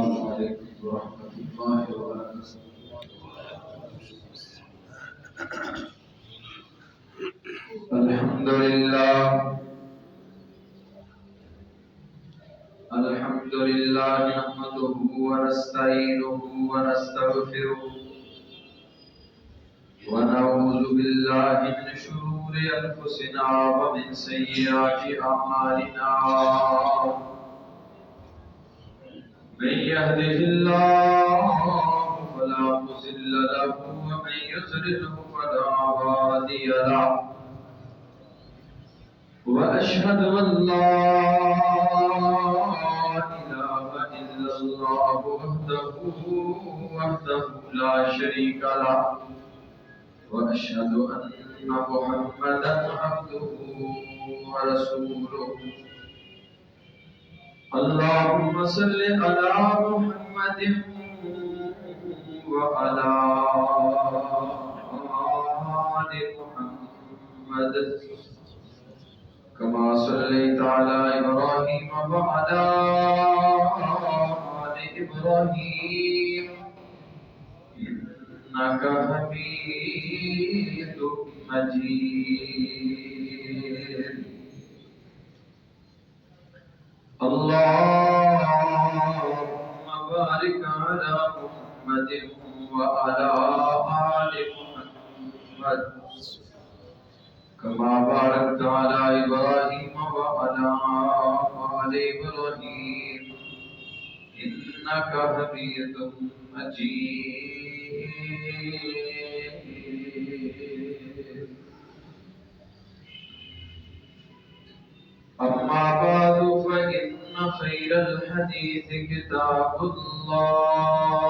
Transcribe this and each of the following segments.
السلام علیکم ورحمۃ اللہ وبرکاتہ۔ الحمد للہ نحمده ونستعینه ونستغفره ونعوذ باللہ من شرور انفسنا ومن سیئات اعمالنا، من يهده الله فلا مضل له ومن يضلل فلا هادي له، وأشهد أن لا إله إلا الله وحده لا شريك له، وأشهد أن محمدا عبده ورسوله۔ اللهم صل على محمد وعلى آل محمد كما صليت على إبراهيم وعلى آل إبراهيم إنك حميد مجيد۔ اللهم بارك على محمد وعلى آل محمد كما باركت على إبراهيم وعلى آل إبراهيم إنك حميد مجيد۔ أما بعد فإن خير الحديث كتاب الله،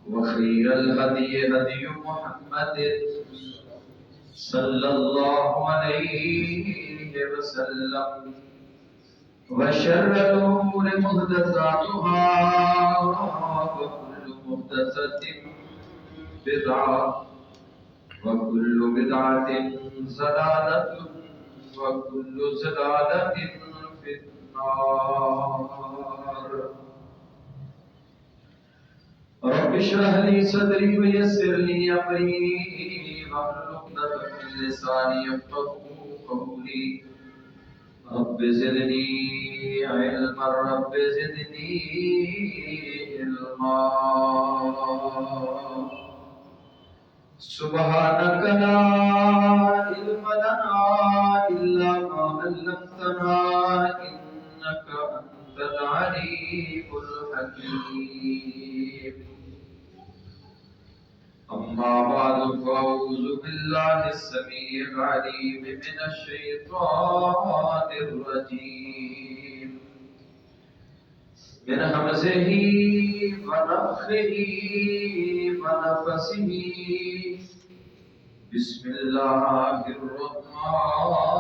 وخير الهدي هدي محمد صلى الله عليه وسلم، وشر الأمور محدثاتها، وكل محدثة بدعة، وكل بدعة ضلالة، وكل ضلالة في النار۔ رب اشرح لي صدري ويسر لي أمري واحلل عقدة من لساني يفقهوا قولي۔ رب زدني علما، رب زدني علما۔ سبحانك لا علم لنا إلا ما علمتنا إنك أنت العليم الحكيم۔ أما بعد فأعوذ بالله السميع العليم من الشيطان الرجيم، من همزه ونفخه ونفسه، بسم الله الرحمن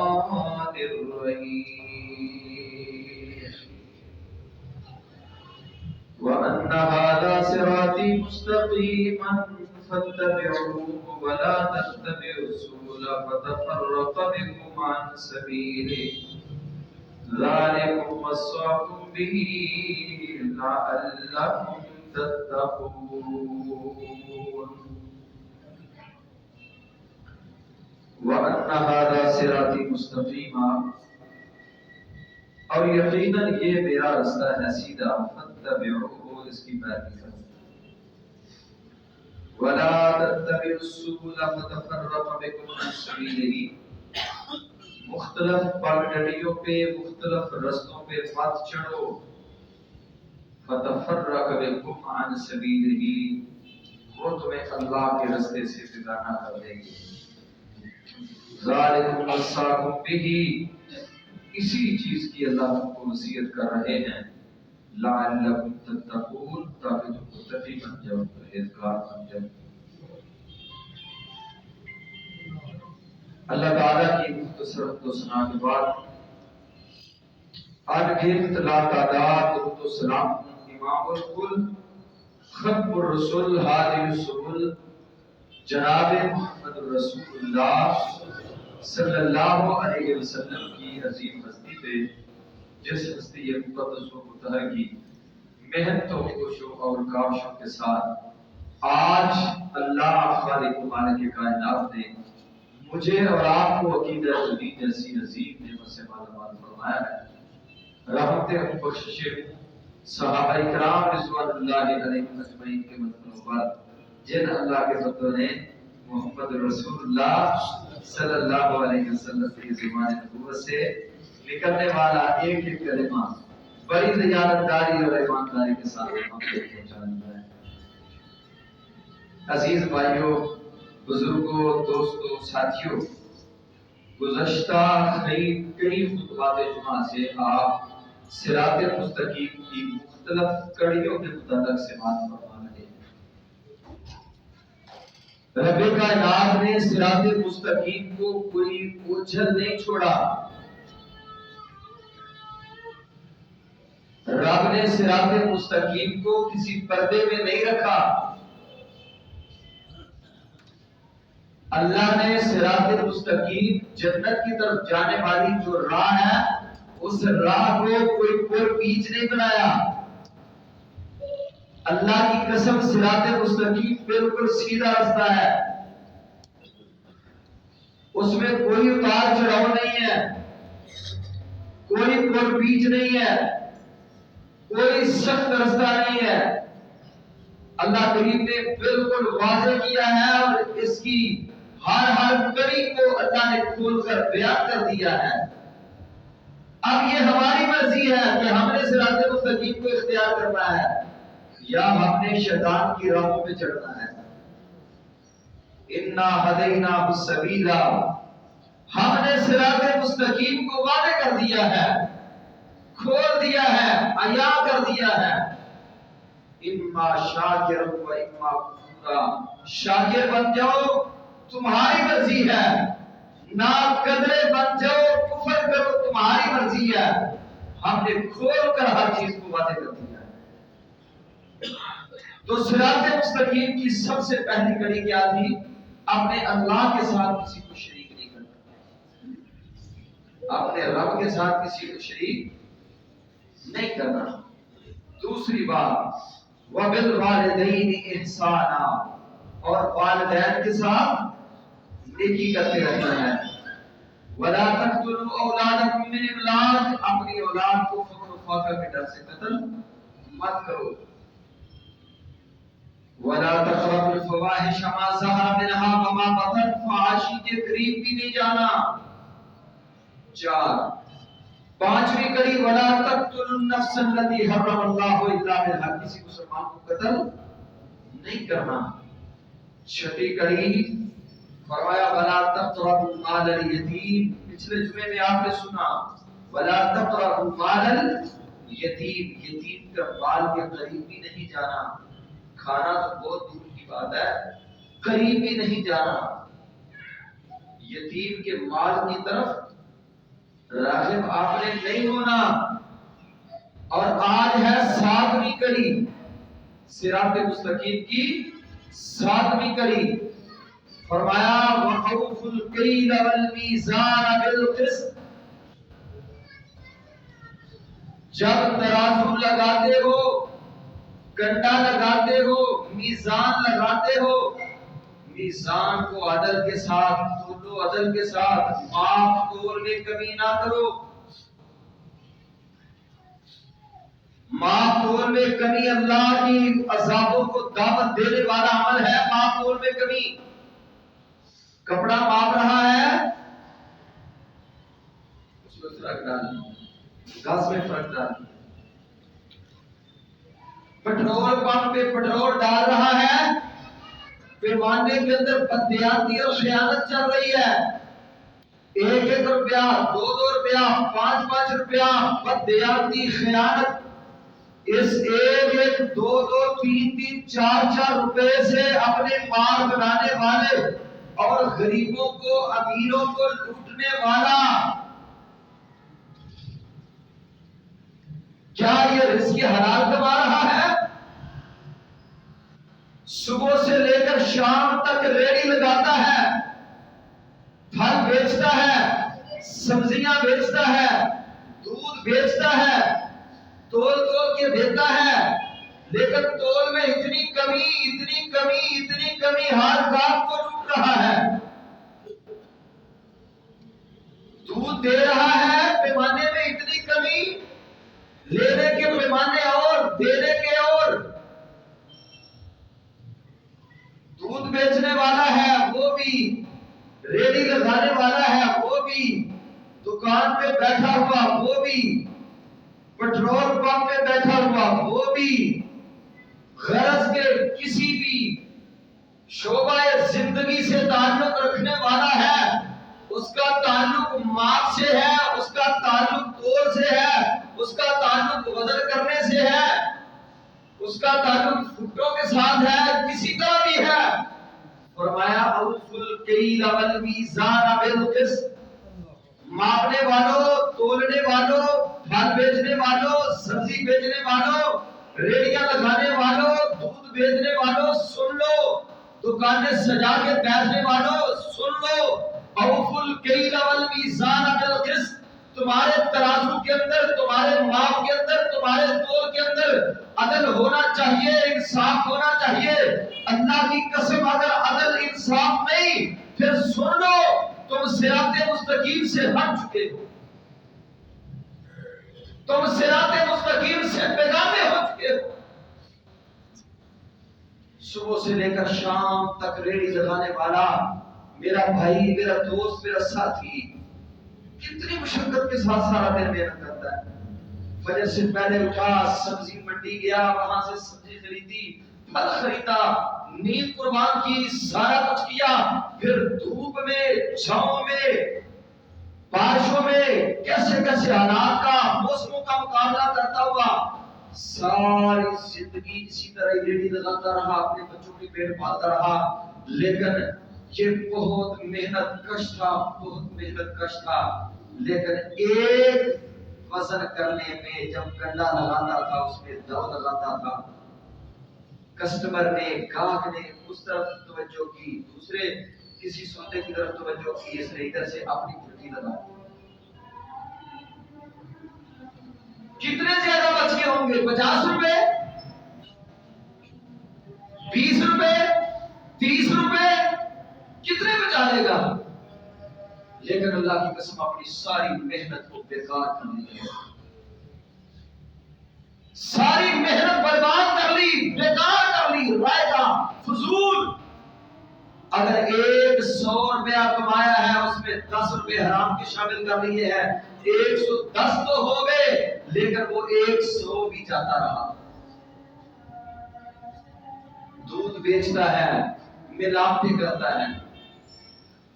الرحيم۔ وأن هذا صراطي مستقيما فاتبعوه ولا تتبعوا السبل فتفرق بكم عن سبيله، ذلكم وصاكم به لعلكم تتقون۔ وَأَنَّ هَذَا صِرَاطِي مُسْتَقِيمًا، اور یقیناً یہ میرا راستہ ہے سیدھا، فَاتَّبِعُوهُ، اس کی پیروی کرو، وَلَا تَتَّبِعُوا السُّبُلَ فَتَفَرَّقَ بِكُمْ عَنْ سَبِيلِهِ، مختلف پگڈنڈیوں پہ، مختلف رستوں پہ مت چڑھو، فَتَفَرَّقَ بِكُمْ عَنْ سَبِيلِهِ، وہ تمہیں اللہ کے رستے سے بگانا کر دے گی۔ ذالکم وصاکم بہ، اسی چیز کی اللہ تم کو وصیت کر رہے ہیں، لعلکم تتقون، تاکہ تم متقی بن جاؤ، پرہیزگار بن جاؤ۔ اللہ تعالیٰ کی مختصر حمد و ثنا کے بعد آج گنت لا تعداد درود و سلام امام الکل ختم الرسل ہادی السبل جناب محمد رسول اللہ صلی اللہ علیہ وسلم کی عظیم ہستی پہ جس ہستی مقدس و مطہر کی محنتوں کوششوں اور کاوشوں کے ساتھ آج اللہ خالق و مالک کائنات نے مجھے اور آپ کو عقیدہ توحید جیسی عظیم نعمت سے مالا مال فرمایا ہے۔ رحمت بخشش صحابہ کرام رضوان اللہ علیہم اجمعین کے مدفن بعد جن اللہ کے بندوں نے محمد رسول اللہ صلی اللہ علیہ وسلم کی زبان نبوت سے نکلنے والا ایک ایک کلمہ بڑی دیانتداری اور ایمانداری کے ساتھ ہم تک پہنچانا ہے۔ عزیز بھائیوں، بزرگوں، دوستوں، ساتھیوں، گزشتہ کئی خطبات جمعہ سے آپ صراط مستقیم کی مختلف کڑیوں کے متعلق سے بات فرما رہے ہیں۔ رب کائنات نے صراط مستقیم کو کوئی الجھن نہیں چھوڑا۔ رب نے صراط مستقیم کو کسی پردے میں نہیں رکھا۔ اللہ نے صراط مستقیم جنت کی طرف جانے والی جو راہ ہے اس راہ کو کوئی پور پیچ نہیں بنایا۔ اللہ کی قسم صراط مستقیم بالکل سیدھا راستہ ہے، اس میں کوئی اتار چڑھاؤ نہیں ہے، کوئی پور پیچ نہیں ہے، کوئی سخت راستہ نہیں ہے۔ اللہ کریم نے بالکل واضح کیا ہے اور اس کی ہر کڑی کو اللہ نے کھول کر بیان کر دیا ہے۔ اب یہ ہماری مرضی ہے کہ ہم نے صراط مستقیم کو اختیار کرنا ہے یا ہم نے شیطان کی راہوں پہ چڑھنا ہے۔ انا ہدیناہ السبیل، ہم نے صراط مستقیم کو واضح کر دیا ہے، کھول دیا ہے، عیاں کر دیا ہے۔ اما شاکر و اما کفورا، شاکر بن جاؤ تمہاری مرضی ہے، نا قدرے بن جاؤ کفر کرو تمہاری مرضی ہے۔ ہم نے کھول کر ہر چیز کو واضح کر دیا ہے۔ تو صراط مستقیم کی سب سے پہلی کڑی کیا تھی؟ اپنے اللہ کے ساتھ کسی کو شریک نہیں کرنا، اپنے رب کے ساتھ کسی کو شریک نہیں کرنا۔ دوسری بات وَبِالْوَالِدَيْنِ إِحْسَانًا، اور والدین کے ساتھ نیکی کرتے رہنا ہے۔ وَلَا تَقْتُلُوا أَوْلَادَكُم مِّنْ إِمْلَاقٍ، اپنی اولاد کو فقر و فاقہ کے ڈر سے قتل مت کرو۔ وَلَا تَقْرَبُوا الْفَوَاحِشَ مَا ظَهَرَ مِنْهَا وَمَا بَطَنَ، فحاشی کے قریب بھی نہیں جانا۔ 4 پانچویں کڑی وَلَا تَقْتُلُوا النَّفْسَ الَّتِي حَرَّمَ اللَّهُ إِلَّا بِالْحَقِّ، کسی مسلمان کو قتل نہیں کرنا۔ چھٹی کڑی فرمایا وَلَا تَقْرَبُوا مَالَ الْيَتِيمِ، پچھلے جمعے میں آپ نے سنا وَلَا تَقْرَبُوا مَالَ الْيَتِيمِ، یتیم کا مال کے قریب بھی نہیں جانا۔ کھانا تو بہت دور کی بات ہے، قریب بھی نہیں جانا۔ یتیم کے مال کی طرف راغب آپ نے نہیں ہونا۔ اور آج ہے 7ویں کڑی صراط مستقیم کی 7ویں کڑی، فرمایا وَأَوْفُوا الْكَيْلَ وَالْمِيزَانَ بِالْقِسْطِ، جب ترازو لگاتے ہو، کنڈا لگاتے ہو، میزان لگاتے ہو، میزان کو عدل کے ساتھ تولو، عدل کے ساتھ، ماپ تول میں کمی نہ کرو۔ ماپ تول میں کمی اللہ کی عذابوں کو دعوت دینے والا عمل ہے۔ ماپ تول میں کمی، کپڑا ماپ رہا ہے اس میں فرق ڈالنا، گز میں فرق ڈالنا۔ پٹرول پمپ پہ پٹرول ڈال رہا ہے، پیمانے کے اندر بددیانتی اور خیانت چل رہی ہے۔ 1-1 روپیہ، 2-2 روپیہ، 5-5 روپیہ بددیانتی خیانت، اس 1-1، 2-2، 3-3، 4-4 روپے سے اپنے مال بنانے والے اور غریبوں کو، امیروں کو لوٹنے والا، کیا یہ رزق حلال کما رہا ہے؟ صبح سے لے کر شام تک ریڑی لگاتا ہے، پھل بیچتا ہے، سبزیاں بیچتا ہے، دودھ بیچتا ہے، تول تول کے دیتا ہے، لیکن تول میں اتنی کمی اتنی کمی اتنی کمی ہر گاہک کو لوٹ رہا ہے۔ دودھ دے رہا ہے، پیمانے میں اتنی کمی، لینے کے پیمانے اور دینے کے اور۔ دودھ بیچنے والا ہے وہ بھی، ریڑھی لگانے والا ہے وہ بھی، دکان پہ بیٹھا ہوا وہ بھی، پیٹرول پمپ پہ بیٹھا ہوا وہ بھی، غرض کے کسی بھی شعبہ زندگی سے تعلق رکھنے والا ہے، اس کا تعلق ماپ سے ہے، اس کا تعلق تول سے ہے، اس کا تعلق وزن کرنے سے ہے، اس کا تعلق فٹوں کے ساتھ ہے، کسی طرح بھی ہے۔ فرمایا اوفوا الکیل والمیزان بالقسط، ماپنے والوں، تولنے والوں، پھل بیچنے والوں، سبزی بیچنے والوں، ریڑیاں لگانے والوں، دودھ بیچنے والوں، سن لو، دکانیں سجا کے بیچنے والوں سن لو، اوفوا الکیل والمیزان بالقسط، تمہارے ترازو کے اندر، تمہارے ماپ کے اندر، تمہارے تول کے اندر عدل ہونا چاہیے، انصاف ہونا چاہیے۔ اللہ کی قسم اگر عدل انصاف نہیں، پھر سن لو، تم صراط مستقیم سے ہٹ چکے ہو، تم صراط مستقیم سے بیگانے ہو چکے ہو۔ صبح سے لے کر شام تک ریڑھی لگانے والا میرا بھائی، میرا دوست، میرا ساتھی کتنی مشقت کے ساتھ سارا دن محنت کرتا ہے۔ فجر سے پہلے اٹھا، سبزی منڈی گیا، وہاں سے سبزی خریدی، پھل خریدا، نیند قربان کی، سارا کچھ کیا، پھر دھوپ میں، چھاؤں میں، بارشوں میں، کیسے کیسے حالات کا، موسموں کا مقابلہ کرتا ہوا ساری زندگی اسی طرح ریڑھی لگاتا رہا، اپنے بچوں کی پیٹ پالتا رہا۔ لیکن یہ بہت محنت کش تھا، بہت محنت کش تھا۔ لیکن ایک وزن کرنے میں جب کنڈا لگاتا تھا، اس میں دو لگاتا تھا، کسٹمر نے، گاہک نے اس طرف توجہ کی، دوسرے کسی سودے کی طرف توجہ کی، اس نے ادھر سے اپنی پھٹی لگا۔ کتنے زیادہ بچ گئے ہوں گے؟ 50 روپے، 20 روپے، 30 روپے، کتنے بچا لے گا؟ لیکن اللہ کی قسم اپنی ساری محنت کو بیکار کر لی، ساری محنت برباد کر لی، بیکار کر لی، رائے گا، فضول۔ اگر 100 روپیہ کمایا ہے، اس میں 10 روپے حرام کے شامل کر لیے ہیں، 110 تو ہو گئے، لیکن وہ 100 بھی جاتا رہا۔ دودھ بیچتا ہے، ملاوٹیں کرتا ہے،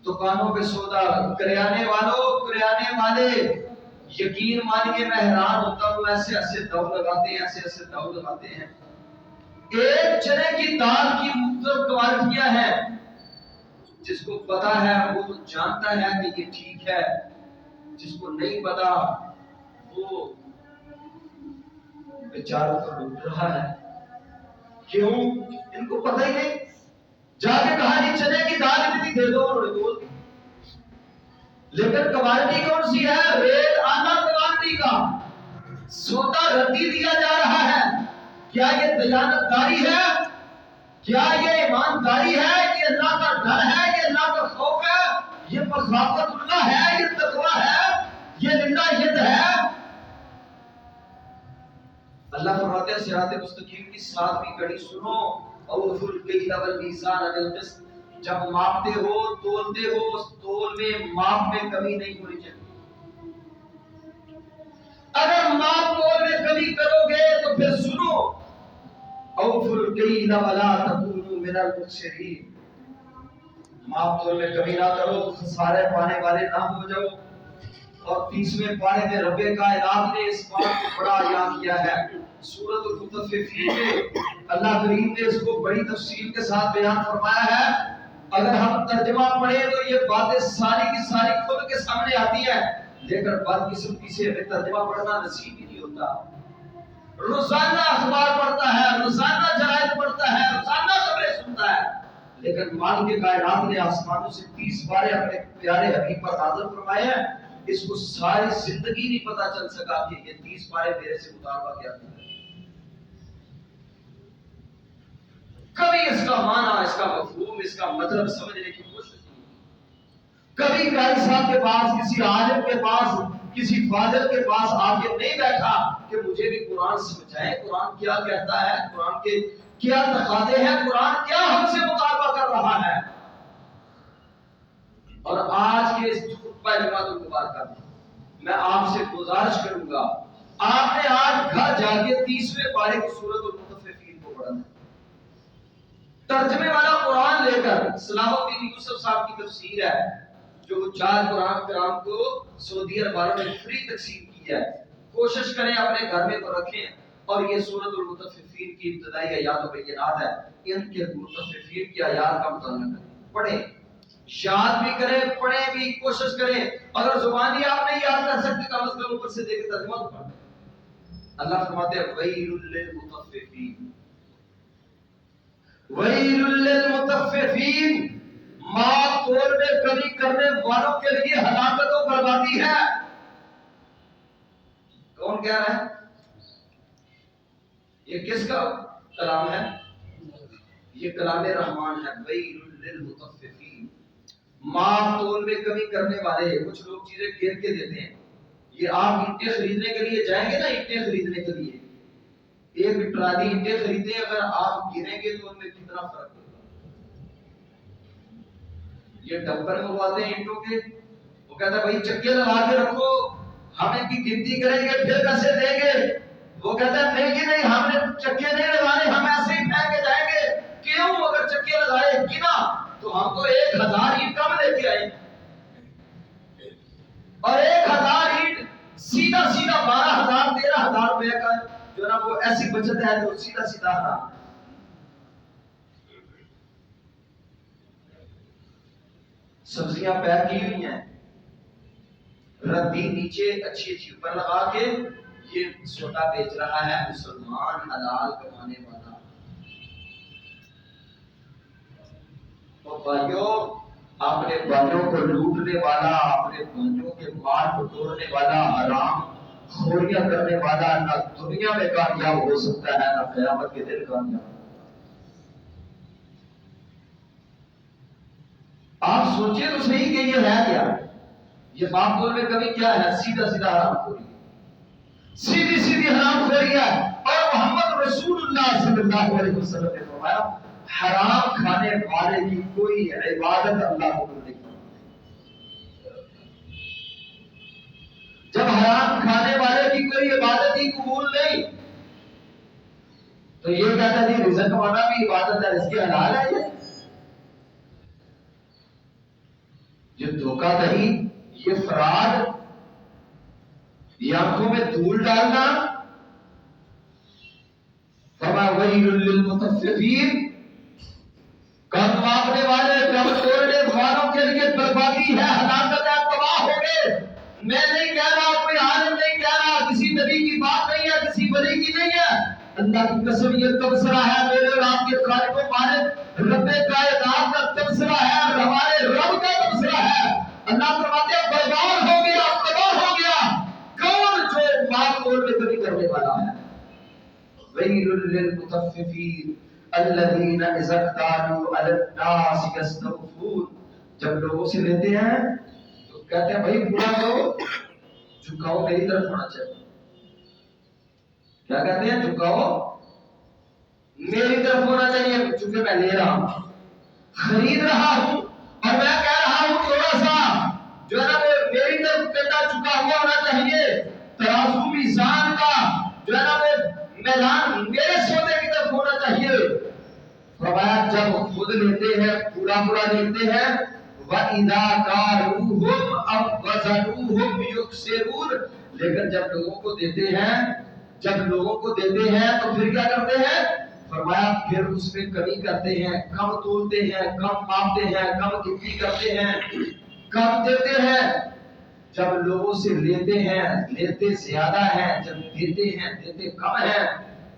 دکانوں پہ سودا، کریانے والے یقین مانیے میں حیران ہوتا ہوں، ایسے ایسے دو لگاتے ہیں، ایسے ایسے دو لگاتے ہیں۔ ایک چنے کی دال کی مختلف کوالٹیاں ہیں، جس کو پتا ہے وہ جانتا ہے کہ یہ ٹھیک ہے، جس کو نہیں پتا وہ بیچاروں کو لوٹ رہا ہے۔ کیوں؟ ان کو پتہ ہی نہیں۔ جا کے کہا جی چنے کی دال اتنی دے دو، انہوں نے دو دی۔ لیکن کوالٹی کون سی ہے؟ ریٹ آنا کوالٹی کا سودا ردی دیا جا رہا ہے۔ کیا یہ دیانتداری ہے؟ کیا یہ ایمانداری ہے؟ یہ اللہ کا ڈر ہے؟ یہ اللہ کا خوف ہے؟ یہ مخافت اللہ ہے؟ یہ تقوی ہے؟ یہ للہیت ہے؟ اللہ فرماتے ہیں صراط مستقیم کی 7ویں کڑی سنو، اوفوا الکیل والمیزان بالقسط، جب ماپتے ہو، تولتے ہو، اس تول میں، ماپ میں کمی نہیں ہونی چاہیے۔ اگر ماپ تول میں کمی کرو گے تو پھر سنو، اوفوا الکیل ولا تکونوا من المخسرین، ماپ تول میں کمی نہ کرو، خسارے پانے والے نہ ہو جاؤ۔ اور 30ویں پارے میں رب کائنات نے اس بات کو بڑا بیان کیا ہے۔ سورۃ المطففین میں اللہ کریم نے اس کو بڑی تفصیل کے ساتھ بیان فرمایا ہے۔ اگر ہم ترجمہ پڑھیں تو یہ باتیں ساری کی ساری خود کے سامنے آتی ہیں، لیکن بدقسمتی سے ہمیں ترجمہ پڑھنا نصیب ہی نہیں ہوتا۔ روزانہ اخبار پڑھتا ہے، روزانہ جرائد پڑھتا ہے، روزانہ خبریں سنتا ہے، لیکن مالک کائنات نے آسمانوں سے 30 بارے اپنے پیارے حبیب پر نازل فرمائے ہیں۔ اس کو ساری زندگی نہیں پتا چل سکا کہ یہ 30 پارے میرے سے مطالبہ کیا تھا. کبھی اس کا معنی، اس کا مفہوم، اس کا مطلب سمجھنے کی کوشش نہیں. کبھی قاری صاحب کے پاس، کسی عالم کے پاس، کسی فاضل کے پاس آ کے نہیں بیٹھا کہ مجھے بھی قرآن سمجھائے، قرآن کیا کہتا ہے، قرآن کے کیا تقاضے ہیں، قرآن کیا ہم سے مطالبہ کر رہا ہے. اور آج کے اس خطبہ جمعۃ المبارکہ میں میں آپ سے گزارش کروں گا، آپ نے آج گھر جا کے 30ویں پارے کی سورۃ المطففین کو پڑھنا ہے. ترجمے والا قرآن لے کر، صلاح الدین یوسف صاحب کی تفسیر ہے جو 4 قرآن کرام کو سعودی عرب والوں نے فری تقسیم کی ہے. کوشش کریں اپنے گھر میں تو رکھیں. اور یہ سورۃ المطففین کی ابتدائی آیات و بینات ہے. ان کے مطففین کی آیات کا مطالعہ کریں، پڑھیں، یاد بھی کریں، پڑھیں بھی، کوشش کریں. اگر زبانی آپ نہیں یاد کر سکتے کم از کم اوپر سے دیکھ کے ترجمہ تو پڑھیں. اللہ فرماتے ہیں ویل للمطففین، ویل للمطففین، ماں تول میں کمی کرنے والوں کے لیے ہلاکت و بربادی ہے. کون کہہ رہا ہے؟ یہ کس کا کلام ہے؟ یہ کلام رحمان ہے. ویل للمطففین، ماں تول میں کمی کرنے والے. کچھ لوگ چیزیں گن کے دیتے ہیں. یہ آپ اینٹیں خریدنے کے لیے جائیں گے نا، اینٹیں خریدنے کے لیے ایک ٹرالی اینٹیں خریدیں، اگر آپ گنیں گے تو ان میں کتنا فرق ہوگا. یہ ڈبر منگواتے ہیں اینٹوں کے، وہ کہتا ہے بھائی چکے لگا کے رکھو، ہم ان کی گنتی کریں گے پھر پیسے دیں گے. وہ کہتا ہے نہیں جی نہیں، ہم نے چکے نہیں لگانے، ہم ایسے ہی پھینک کے جائیں گے. کیوں؟ اگر چکے لگائے گنا تو ہم کو 1000 اینٹ کم لے کے آئے، اور 1000 اینٹ سیدھا 12,000 13,000 روپے کا جو نا وہ ایسی بچت ہے جو سیدھا رہا. سبزیاں پیک کی ہوئی ہیں، ردی نیچے اچھی اوپر لگا کے یہ سوٹا بیچ رہا ہے مسلمان حلال کمانے والا. تو بھائیوں، اپنے بھائیوں کو لوٹنے والا، اپنے بھائیوں کے مال کو توڑنے والا، حرام خوریاں کرنے والا نہ دنیا میں کامیاب ہو سکتا ہے نہ قیامت کے دن کامیاب. آپ سوچیں تو صحیح کہ یہ ہے کیا؟ یہ باپ دور میں کمی کیا ہے؟ سیدھا حرام خوری، سیدھی حرام خوری ہے. اور محمد رسول اللہ صلی اللہ علیہ وسلم نے فرمایا حرام کھانے والے کی کوئی عبادت اللہ قبول نہیں کرتا. جب حرام کھانے والے کی کوئی عبادت ہی قبول نہیں تو یہ کہتا ہے رزق کمانا بھی عبادت ہے، رزق حلال ہے. یہ دھوکہ دہی، یہ فراڈ، یہ آنکھوں میں دھول ڈالنا. فما ویل للمطففین، کم مانگنے والے، کم توڑنے والوں کے لیے بربادی ہے، ہلاکت ہے، تباہ ہو گئے. میں نہیں کہہ رہا، کوئی عالم نہیں کہہ رہا، کسی نبی کی بات نہیں ہے، کسی ولی کی نہیں ہے. اللہ کی قسم یہ تبصرہ ہے میرے اور آپ کے خالق و مالک رب کائنات کا تبصرہ ہے، اور ہمارے رب کا تبصرہ ہے. اللہ فرماتے ہیں برباد ہو گیا، تباہ ہو گیا کون جو مال توڑ میں کمی کرنے والا ہے. ویل للمطففین الذین اذا اکتالوا علی الناس یستوفون، جب لوگوں سے لیتے ہیں تو کہتے ہیں بھائی پورا کرو، جھکاؤ میری طرف ہونا چاہیے. کیا کہتے ہیں؟ جھکاؤ میری طرف ہونا چاہیے، چونکہ میں لے رہا ہوں، خرید رہا ہوں، اور میں کہہ رہا ہوں تھوڑا سا جو ہے نا وہ میری طرف کندھا چکا ہوا ہونا چاہیے. ترازو میزان کا جو ہے نا وہ میدان میرے سودے کی طرف ہونا چاہیے. فرمایا جب خود لیتے ہیں پورا لیتے ہیں، وَإِذَا كَالُوهُمْ أَوْ وَزَنُوهُمْ يُخْسِرُونَ، لیکن جب لوگوں کو دیتے ہیں تو پھر کیا کرتے ہیں؟ فرمایا پھر اس میں کمی کرتے ہیں، کم تولتے ہیں، کم ماپتے ہیں، کم گنتی کرتے ہیں، کم دیتے ہیں. جب لوگوں سے لیتے ہیں، لیتے زیادہ ہیں، جب دیتے ہیں، دیتے کم ہیں،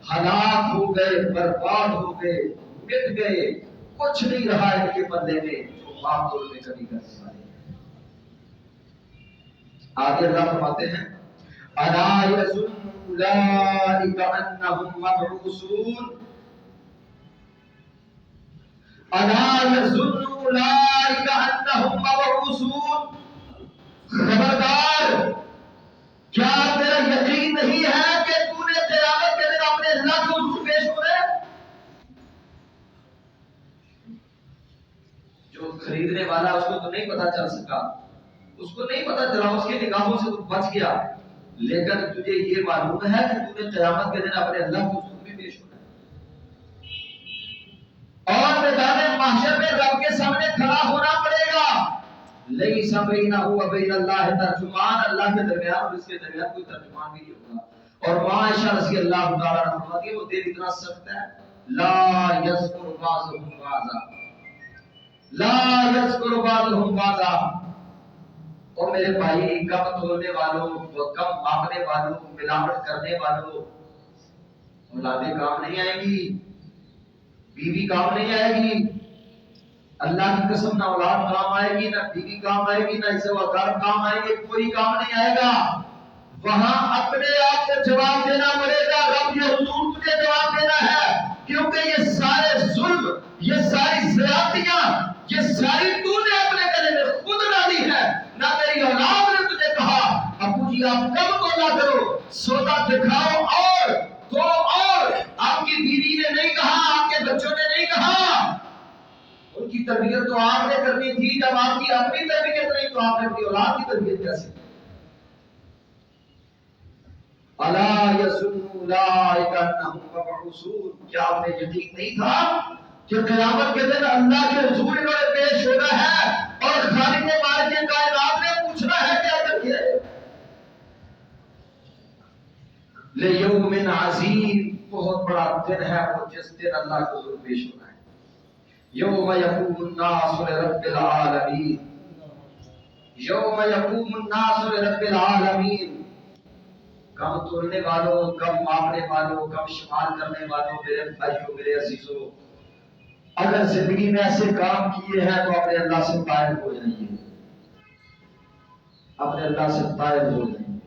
ہلاک ہو گئے، برباد ہو گئے، مٹ گئے، کچھ نہیں رہا ان کے بدلے میں جو باپ دور میں کمی کرنے والے. آگے اللہ فرماتے ہیں الا یظن اولئک انہم مبعوثون الا یظن اولئک انہم مبعوثون خبردار کیا تیرا یقین نہیں ہے کہ تو نے قیامت کے دن اپنے اللہ کے حضور پیش ہو رہے؟ جو خریدنے والا اس کو تو نہیں پتا چل سکا، اس کو نہیں پتا چلا، اس کی نگاہوں سے تو بچ گیا، لیکن تجھے یہ معلوم ہے کہ تو نے قیامت کے دن اپنے اللہ کے حضور میں پیش ہونا ہے اور میدان محشر میں رب کے سامنے کھڑا ہونا پڑے گا۔ لیس بینہ و بین اللہ ترجمان، اللہ کے درمیان اور اس کے درمیان کوئی ترجمان بھی نہیں ہوگا۔ اور ماں عائشہ رضی اللہ تعالیٰ عنہ فرماتی ہے وہ دن اتنا سخت ہے لا یذکر بعضهم بعضا، لا یذکر بعضهم بعضا۔ اور میرے بھائی کم تولنے والوں، کم ماپنے والوں، ملاوٹ کرنے والوں، اولادیں کام نہیں آئے گی، بیوی کام نہیں آئے گی، اللہ کی قسم نہ اولاد کام آئے گی، نہ بیوی کام آئے گی، نہ اسے وقار کام آئے گی، کوئی کام نہیں آئے گا۔ وہاں اپنے آپ کو جواب دینا پڑے گا، رب یہ حضور تجھے جواب دینا ہے، کیونکہ یہ سارے ظلم، یہ ساری زیادتیاں، یہ ساری تو نے اپنے گلے میں خود ڈالی ہے۔ نہ تیری اولاد نے تجھے کہا ابو جی آپ کم تولا کرو، سودا دکھاؤ اور دو، اور آپ کی بیوی نے نہیں کہا، آپ کے بچوں نے نہیں کہا، ان کی تربیت تو آپ نے کرنی تھی۔ جب آپ کی اپنی تربیت نہیں تو آپ نے اپنی اولاد کی تربیت کیسے کی؟ الا یظن اولئک انہم مبعوثون، کیا آپ نے یقین نہیں تھا کہ قیامت کے دن اللہ کے حضور انہوں نے پیش ہونا ہے اور خالق مالک کائنات نے پوچھنا ہے کیا کریے؟ لیوم عظیم، بہت بڑا دن ہے وہ جس دن اللہ کے حضور پیش ہونا ہے۔ یوم یقوم الناس لرب العالمین، یوم یقوم الناس لرب العالمین۔ کم تولنے والوں، کم ماپنے والوں، کم شمار کرنے والوں، میرے بھائیوں، میرے عزیزوں، اگر زندگی میں ایسے کام کیے ہیں تو اپنے اللہ سے طائب ہو جائیے، اپنے اللہ سے طائب ہو جائیے۔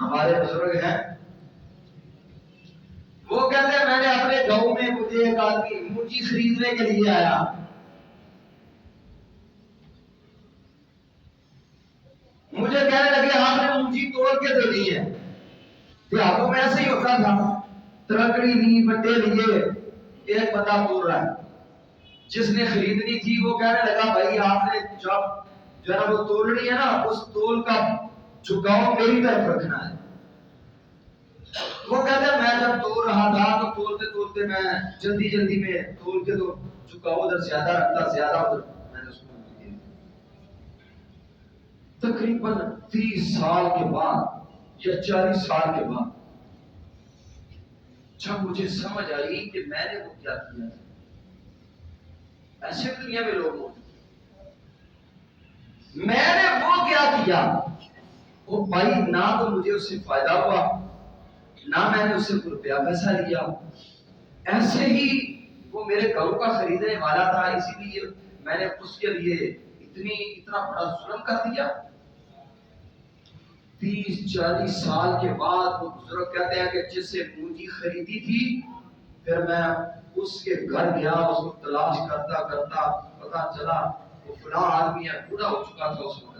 ہمارے بزرگ ہیں، وہ کہتے ہیں میں نے اپنے گاؤں میں مجھے ایک آدمی مونجی خریدنے کے لیے آیا، مجھے کہنے لگے آپ نے مونجی توڑ کے دے دی ہے۔ دیہاتوں میں ایسے ہی ہوتا تھا، ترکڑی لی، بٹے لیے، ایک بندہ توڑ رہا ہے، جس نے خریدنی تھی وہ کہنے لگا بھائی آپ نے جب جو ہے وہ توڑنی ہے نا، اس تول کا جھکاؤ میری طرف رکھنا ہے۔ وہ کہتے ہیں میں جب توڑ رہا تھا تو تولتے تولتے میں جلدی میں تول کے تو جھکاؤ ادھر زیادہ رکھتا، زیادہ ادھر میں نے اس کو دیا۔ تقریباً 30 سال کے بعد یا 40 سال کے بعد جب مجھے سمجھ آئی کہ میں نے وہ کیا کیا، ایسے دنیا میں لوگ موجود، میں نے وہ کیا کیا، وہ بھائی نہ تو مجھے اس سے فائدہ ہوا، نہ میں نے اس سے روپیہ پیسہ لیا، ایسے ہی وہ میرے گھروں کا خریدنے والا تھا، اسی لیے میں نے اس کے لیے اتنا بڑا ظلم کر دیا۔ 30-40 سال کے بعد وہ بزرگ کہتے ہیں کہ جس سے مونجی خریدی تھی، پھر میں اس کے گھر گیا، اس کو تلاش کرتا پتا چلا وہ فلاں آدمی ہے، بوڑھا ہو چکا تھا اس وقت۔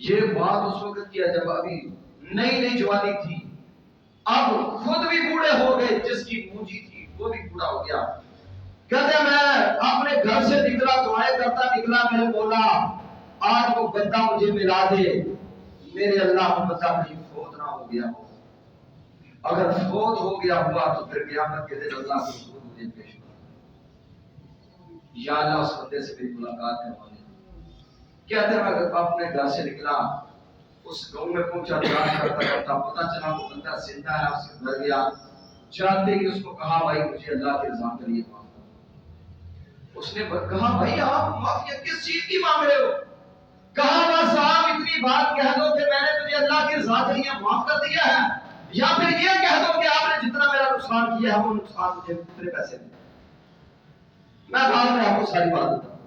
یہ بات اس وقت کیا جب ابھی نئی جوانی تھی، اب خود بھی بوڑھے ہو گئے، جس کی مونجی تھی وہ بھی بوڑھا ہو گیا۔ کہتے ہیں میں اپنے گھر سے نکلا، دعائیں کرتا نکلا، میرے مولا آج وہ بندہ مجھے ملا دے، میرے اللہ کو پتہ نہیں فوت نہ ہو گیا ہو، اگر فوت ہو گیا ہوا تو پھر قیامت کے دن اللہ کے حضور مجھے پیش ہو، یا اللہ اس بندے سے میری ملاقات کروا دے۔ کہتے ہیں میں اپنے گھر سے نکلا، اس گاؤں میں پہنچا، تلاش کرتا پتا چلا وہ بندہ زندہ ہے، اس کے گھر گیا، جاتے ہی اس کو کہا بھائی مجھے اللہ کی رضا کے لیے معاف کرو۔ اس نے کہا بھائی آپ معافی کس چیز کی مانگ رہے ہو؟ کہا بس آپ اتنی بات کہہ دو کہ میں نے تجھے اللہ کی رضا کے لیے معاف کر دیا ہے، یا پھر یہ کہہ دو کہ آپ نے جتنا میرا نقصان کیا ہے وہ نقصان مجھے میرے پیسے دیں، میں بعد میں آپ کو ساری بات بتاؤں۔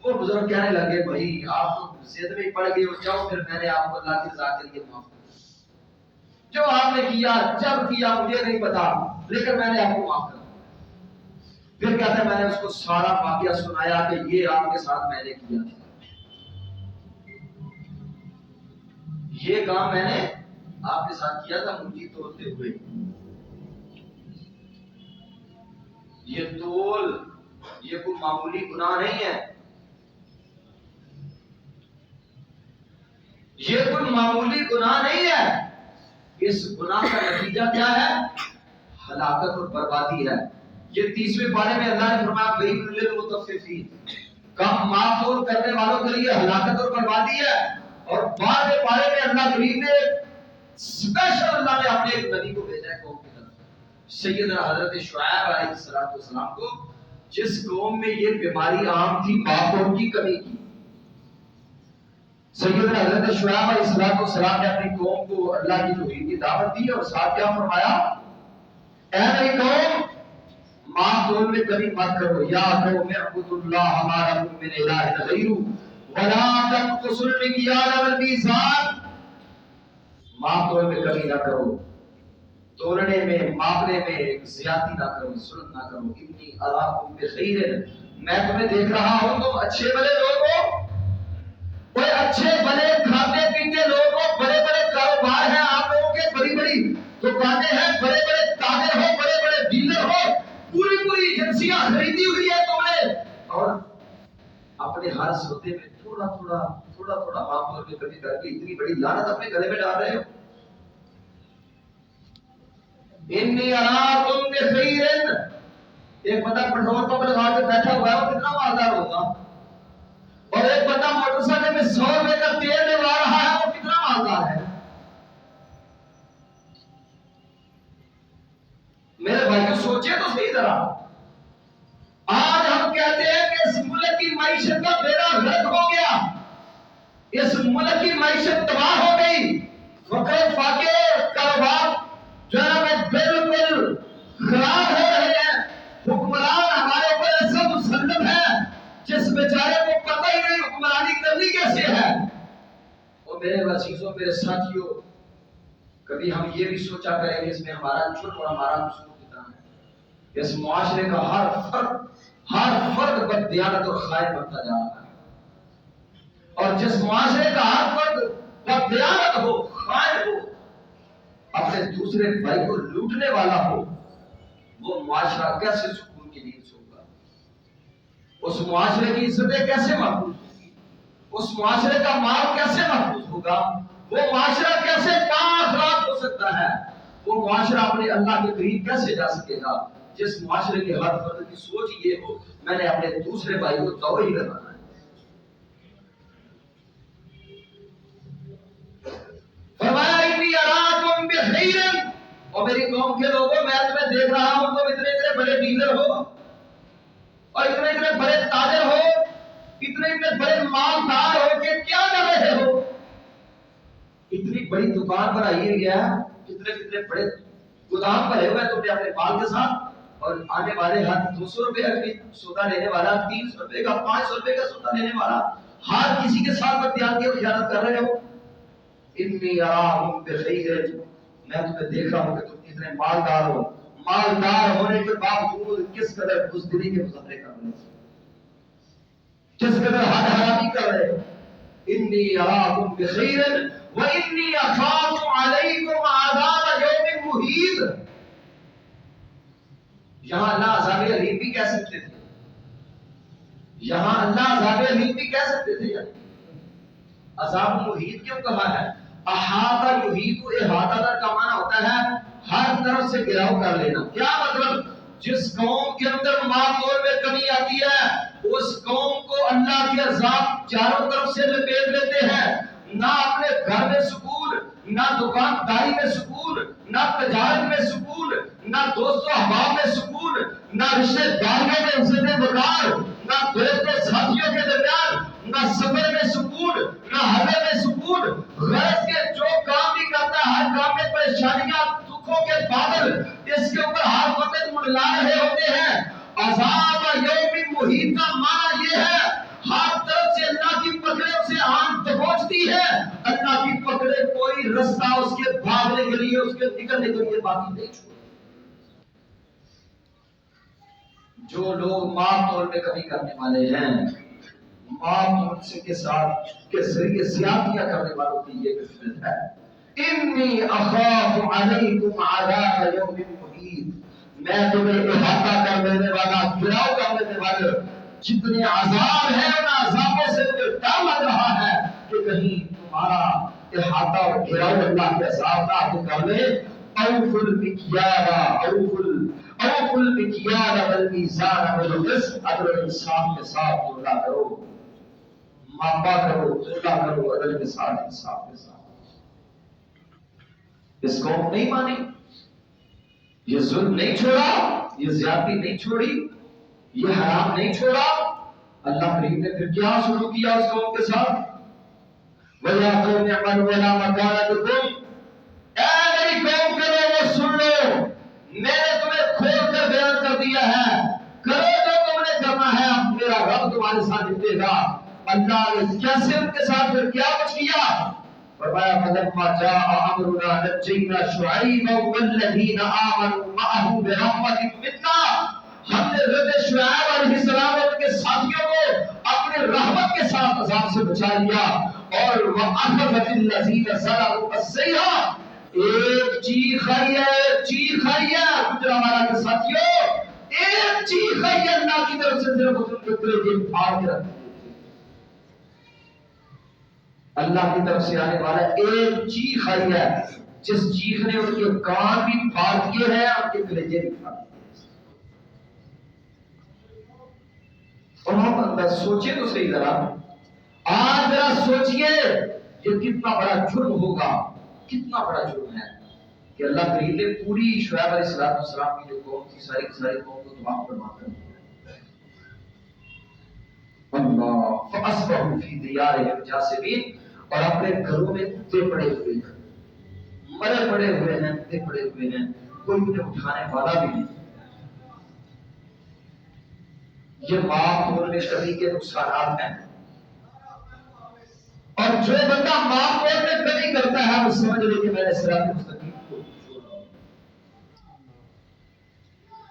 وہ بزرگ کہنے لگے بھائی آپ تو زد میں پڑ گئے ہو، جاؤ پھر میں نے آپ کو اللہ کی رضا کے لیے معاف کر دیا، جو آپ نے کیا جب کیا مجھے نہیں پتا، لیکن میں نے آپ کو معاف کر دیا۔ پھر کہتا ہے میں نے اس کو سارا واقعہ سنایا کہ یہ آپ کے ساتھ میں نے کیا تھا، یہ کام میں نے آپ کے ساتھ کیا تھا مجھے توڑتے ہوئے۔ یہ تول یہ کوئی معمولی گناہ نہیں ہے، یہ کوئی معمولی گناہ نہیں ہے۔ اس گناہ کا نتیجہ کیا ہے؟ ہلاکت اور بربادی ہے۔ یہ 30ویں پارے میں اللہ نے فرمایا وَيْلٌ لِّلْمُطَفِّفِينَ، کم ماپ تول کرنے والوں کے لیے ہلاکت اور بربادی ہے۔ اور 12ویں پارے میں اللہ کریم نے اسپیشل اللہ نے اپنے ایک نبی کو بھیجا ہے قوم کی طرف، سیدنا حضرت شعیب علیہ السلام کو، جس قوم میں یہ بیماری عام تھی باپ کی کمی کی۔ سیدنا حضرت شعیب علیہ السلام نے اپنی قوم کو اللہ کی توحید کی دعوت دی اور ساتھ کیا فرمایا؟ اے میری قوم ماں تول میں کمی مت کرو، یا قوم اعبدوا اللہ ما لکم من الہ غیرہ ولا تنقصوا المکیال والمیزان، ماں تول میں کمی نہ کرو، تولنے میں ماپنے میں زیادتی نہ کرو، ظلم نہ کرو، انی اراکم بخیر، میں تمہیں دیکھ رہا ہوں تم اچھے بھلے لوگ ہو، کوئی اچھے بڑے کھاتے پیتے لوگ ہو، بڑے بڑے کاروبار ہیں آپ لوگوں کے، بڑی بڑی دکانیں ہیں، بڑے بڑے تاجر ہو، بڑے بڑے ڈیلر ہو، پوری پوری ایجنسیاں خریدی ہوئی ہے تم نے، اور اپنے ہر سوتے میں تھوڑا تھوڑا معاملوں میں کمی کر کے اتنی بڑی لعنت اپنے گلے میں ڈال رہے ہو۔ انی اراکم بخیر، ایک بندہ پیٹرول پمپ لگا کے بیٹھا ہوا ہے وہ کتنا مالدار ہوگا، اور ایک بندہ موٹر سائیکل میں 100 روپے کا تیل ڈلوا رہا ہے وہ کتنا مالدار ہے۔ میرے بھائیو سوچے تو صحیح طرح، آج ہم کہتے ہیں کہ اس ملک کی معیشت کا بیڑا غرق ہو گیا، اس ملک کی معیشت تباہ ہو گئی، فقر فاقے کاروبار جو ہے نا بالکل خراب ہو رہے ہیں، حکمران ہمارے اوپر ایسا مسلط ہے جس بیچارے کو پتہ ہی نہیں حکمرانی کرنی کیسے ہے۔ اور میرے عزیزوں میرے ساتھیوں، کبھی ہم یہ بھی سوچا کریں کہ اس میں ہمارا جرم اور ہمارا قصور کتنا ہے۔ اس معاشرے کا ہر فرد بددیانت اور خائن بنتا جا رہا ہے، اور جس معاشرے کا ہر فرد بددیانت ہو، خائن ہو، اپنے دوسرے بھائی کو لوٹنے والا ہو، وہ معاشرہ کیسے سکون کی نیند سوگا؟ اس معاشرے کی عزتیں کیسے محفوظ ہوگی؟ اس معاشرے کا مال کیسے محفوظ ہوگا؟ وہ معاشرہ کیسے پاک ہو سکتا ہے؟ وہ معاشرہ اپنے اللہ کے قریب کیسے جا سکے گا جس معاشرے کے ہر فرد کی سوچ یہ ہو میں نے اپنے دوسرے بھائی کو توہین لگانا ہے۔ فرمایا انی اراکم بخیر، اور میری قوم کے لوگوں میں تمہیں دیکھ رہا ہوں تم اتنے بڑے ڈیلر ہو اور اتنے بڑے تاجر ہو، اتنے بڑے مالدار ہو کہ کیا کر رہے ہو؟ اتنی بڑی دکان بنائی ہے گیا، اتنے بڑے گودام بھرے ہوئے تم نے اپنے مال کے ساتھ، اور آنے والے ہر 200 روپے کا سودا لینے والا، 300 روپے کا، 500 روپے کا سودا لینے والا، ہر کسی کے ساتھ بددیانتی اور خیانت کر رہے ہو۔ انی اراکم بخیر، میں تمہیں دیکھ رہا ہوں کہ تم اتنے مالدار ہو، مالدار ہونے کے باوجود کس قدر بزدلی کے مظاہرے کر رہے ہو، کس قدر حد حرامی کر رہے ہو۔ انی اراکم بخیر وانی اخاف علیکم عذاب یوم محیط، یہاں اللہ عذاب علیم بھی کہہ سکتے تھے، یہاں اللہ عذاب علیم بھی کہہ سکتے تھے، عذاب محیط کیوں کہا ہے؟ احاطہ یحیط احاطہ کا معنی ہوتا ہے ہر طرف سے گھیراؤ کر لینا۔ کیا مطلب؟ جس قوم کے اندر معقول میں کمی آتی ہے اس قوم کو اللہ کے عذاب چاروں طرف سے لپیٹ لیتے ہیں، نہ اپنے گھر میں سکون، نہ دکانداری میں سکون، نہ تجارت میں سکون، نہ دوست و احباب میں سکون، نہ رشتے داریوں میں عزت وقار، نہ دوست و ساتھیوں کے درمیان، نہ سفر میں سکون، نہ حضر میں سکون، غرض کے جو کام بھی کرتا ہے ہر کام میں پریشانیاں دکھوں کے بادل اس کے اوپر ہر وقت منڈلا رہے ہوتے ہیں۔ عذاب یوم محیط کا معنی یہ ہے ہر تھا اس کے بھاگنے کے لیے، اس کے نکلنے کے لیے باقی نہیں چھوڑا۔ جو لوگ ماں توڑ میں کمی کرنے والے ہیں، ماں توڑ سے کے ساتھ کے ذریعے زیادتیاں کرنے والوں کی یہ قسمت ہے۔ انی اخاف علیکم عذاب یوم محیط، میں تمہیں احاطہ کر دینے والا، گھیراؤ کر دینے والے جتنے عذاب ہیں ان عذابوں سے مجھے ڈر لگ رہا ہے کہ کہیں تمہارا احاطہ اور گھیراؤ اللہ کے عذاب نہ کر لے۔ اوفوا المکیال والمیزان بالقسط، عدل و انصاف کے ساتھ تولا کرو، ماپا کرو، تولا کرو، عدل کے ساتھ، انصاف کے ساتھ۔ اس قوم نہیں مانی، یہ ظلم نہیں چھوڑا، یہ زیادتی نہیں چھوڑی، یہ حرام نہیں چھوڑا، اللہ کریم نے پھر کیا شروع کیا اس قوم کے ساتھ؟ وَيَا قَوْمِ اعْمَلُوا عَلَىٰ مَكَانَتِكُمْ، اے میری قوم کے لوگوں سن لو، میں نے تمہیں کھول کر بیان کر دیا ہے، کرو جو تم نے کرنا ہے، اب میرا رب تمہارے ساتھ نکلے گا۔ اللہ نے کیسے ان کے ساتھ پھر کیا کچھ کیا؟ فرمایا فَلَمَّا جَاءَ أَمْرُنَا نَجَّيْنَا شُعَيْبًا وَالَّذِينَ آمَنُوا مَعَهُ بِرَحْمَةٍ مِنَّا، ہم نے حضرت شعیب علیہ السلام اور ان کے ساتھیوں کو اپنے رحمت کے ساتھ عذاب سے بچا لیا۔ اور وَأَخَذَتِ الَّذِينَ ظَلَمُوا الصَّيْحَةُ، ایک چیخ آئی ہے، ایک چیخ آئی ہے گجرانوالہ کے ساتھیوں، ایک چیخ آئی ہے اللہ کی طرف سے، صرف اس کے کلیجے پھاڑ کے رکھ دیے۔ اللہ کی طرف سے آنے والا ایک چیخ آئی ہے جس چیخ نے ان کے کان بھی پھاڑ دیے ہیں، ان کے کلیجے بھی پھاڑ دیے ہیں۔ اور ہم اندر سوچیں تو صحیح ذرا، آج ذرا سوچئے یہ کتنا بڑا جرم ہوگا، کتنا بڑا جرم ہے کہ اللہ کریم نے پوری شعیب علیہ السلام کی جو قوم تھی، ساری کی ساری قوم کو تباہ برباد کر دیا۔ اللہ فَأَصْبَحُوا فِي دِيَارِهِمْ جَاثِمِينَ، اور اپنے گھروں میں کتے پڑے ہوئے ہیں، مرے پڑے ہوئے ہیں، کتے پڑے ہوئے ہیں، کوئی انہیں اٹھانے والا بھی نہیں۔ یہ معاف ہونے کبھی کے نقصانات ہیں، اور جو بندہ معاف ہونے کبھی کرتا ہے وہ سمجھ لے کہ میں نے صراط مستقیم کو چھوڑا،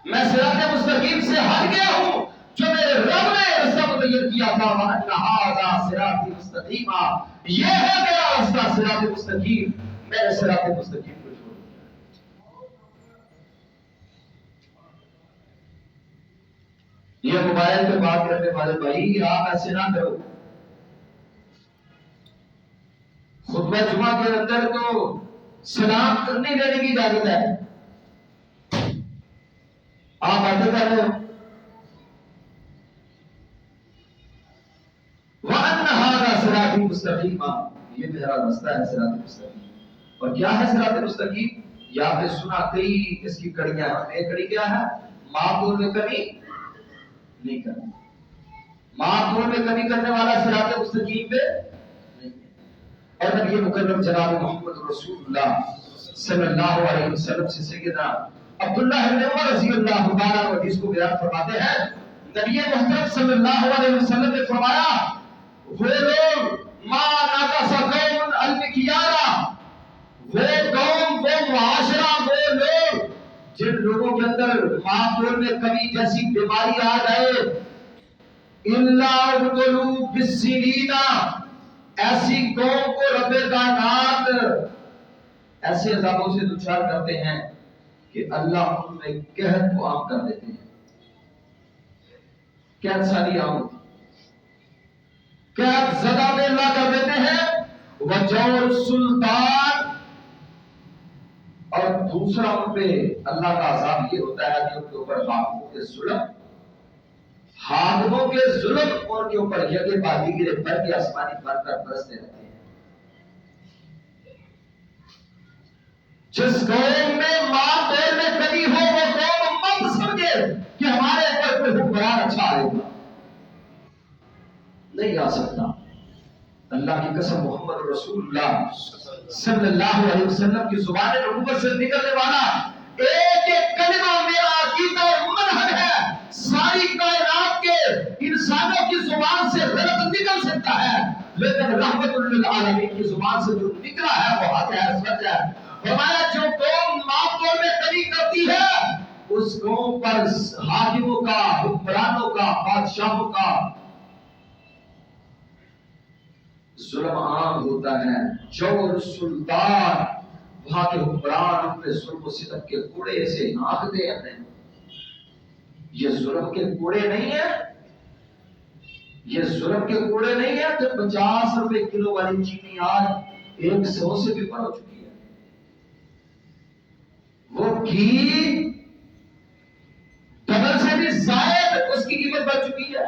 میں صراط مستقیم سے ہٹ گیا ہوں، جو میرے رب نے رستہ متعین کیا تھا، وَأَنَّ هَٰذَا صِرَاطِي مُسْتَقِيمًا، یہ ہے میرا رستہ صراط مستقیم، میں نے صراط مستقیم کو چھوڑ دیا۔ یہ موبائل پہ بات کرنے والے بھائی، آپ ایسے نہ کرو۔ خطبہ جمعہ کے اندر تو سلام کرنے دینے کی اجازت ہے، آپ باتیں کر رہے ہو۔ وَأَنَّ هَٰذَا صِرَاطِي مُسْتَقِيمًا، یہ میرا رستہ ہے صراط مستقیم۔ اور کیا ہے صراط مستقیم؟ یا آپ نے سنا کئی اس کی کڑیاں ہیں، ایک کڑی کیا ہے؟ معقول میں کمی نہیں کرنا، معقول میں کمی کرنے والا صراط مستقیم پہ نہیں ہے۔ اور نبی مکرم جناب محمد رسول اللہ صلی اللہ علیہ وسلم سے سیدنا عبداللہ بن عمر رضی اللہ تعالیٰ عنہ حدیث کو بیان فرماتے ہیں، نبی محترم صلی اللہ علیہ وسلم نے فرمایا، وہ لوگ ما نقص قوم المکیالہ، وہ قوم، وہ معاشرہ، وہ لوگ جن لوگوں کے اندر معقول میں کمی جیسی بیماری آ جائے، الا ابتلوا بالسنین، ایسی قوم کو رب کائنات ایسے عذابوں سے دوچار کرتے ہیں کہ اللہ ان میں قحط کو عام کر دیتے ہیں۔ قحط ساری عام ہوتی، قحط زدہ میں اللہ کر دیتے ہیں، وجور السلطان، اور دوسرا ان پہ اللہ کا عذاب یہ ہوتا ہے کہ ان کے اوپر حاکموں کے ظلم، حاکموں کے ظلم اور کے اوپر یقے بازی گرے پر کے آسمانی پر کر برستے رہتے ہیں۔ جس قوم میں ماں پیر میں کمی ہو وہ قوم مت سمجھے کہ ہمارے اوپر کوئی حکمران اچھا آئے گا، نہیں آ سکتا۔ اللہ کی قسم، محمد رسول اللہ صلی اللہ علیہ وسلم کی زبان نبوت سے نکلنے والا ایک ایک کلمہ میرا عقیدہ اور منہج ہے۔ ساری کائنات کے انسانوں کی زبان سے غلط نکل سکتا ہے، لیکن رحمت رب العالمین کی زبان سے جو نکلا ہے وہ حق ہے، سچ ہے۔ فرمایا جو قوم معقول میں کمی کرتی ہے اس قوم پر حاکموں کا، حکمرانوں کا، بادشاہوں کا ظلم عام ہوتا ہے۔ جور سلطان، وہاں کے حکمران اپنے ظلم و ستم کے کوڑے سے ہانکتے ہیں۔ یہ ظلم کے کوڑے نہیں ہیں، یہ ظلم کے کوڑے نہیں ہیں کہ 50 روپے کلو والی چینی آج 100 سے بھی اوپر ہو چکی ہے۔ وہ گھی ڈبل سے بھی زائد اس کی قیمت بڑھ چکی ہے۔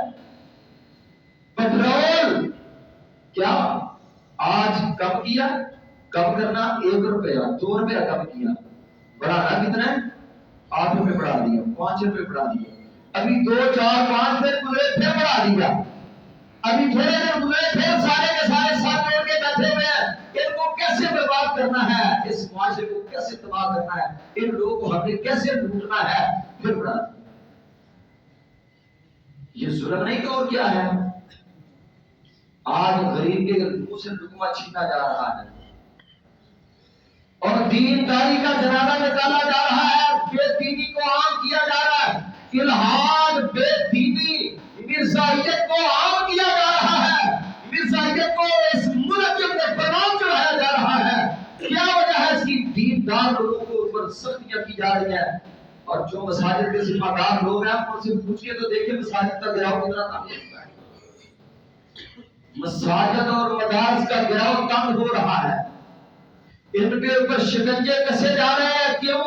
پیٹرول کیا آج کم کیا، کم کرنا 1 روپیہ 2 روپیہ کم کیا، بڑھانا کتنا ہے 8 روپے بڑھا دیا، 5 روپے بڑھا دیا، ابھی 2 4 5 دن گزرے پھر بڑھا دیا، ابھی تھوڑے دن گزرے پھر سارے کے سارے ساتھ جوڑ کے بیٹھے ہوئے ہیں ان کو کیسے برباد کرنا ہے، اس معاشرے کو کیسے تباہ کرنا ہے، ان لوگوں کو ہمیں کیسے لوٹنا ہے، پھر بڑھا دیا۔ یہ ظلم نہیں تو اور کیا ہے؟ آج غریب کے منہ سے لقمہ چھینا جا رہا ہے اور دینداری کا جنازہ نکالا جا رہا ہے، بے دینی کو عام کیا جا رہا ہے، الحاد، بے دینی، مرزائیت کو عام کیا جا رہا ہے، مرزائیت کو اس ملک کے اندر بنام چڑھایا جا رہا ہے۔ کیا وجہ ہے اس کی؟ دیندار لوگوں کو اوپر سختیاں کی جا رہی ہیں، اور جو مساجد کے ذمہ دار لوگ ہیں ان سے پوچھئے تو دیکھیں مساجد کا گراؤ کتنا تنگ ہوتا ہے، مساجد اور مدارس کا گراؤ تنگ ہو رہا ہے، ان کے اوپر شکنجے کسے جا رہے ہیں۔ کیوں؟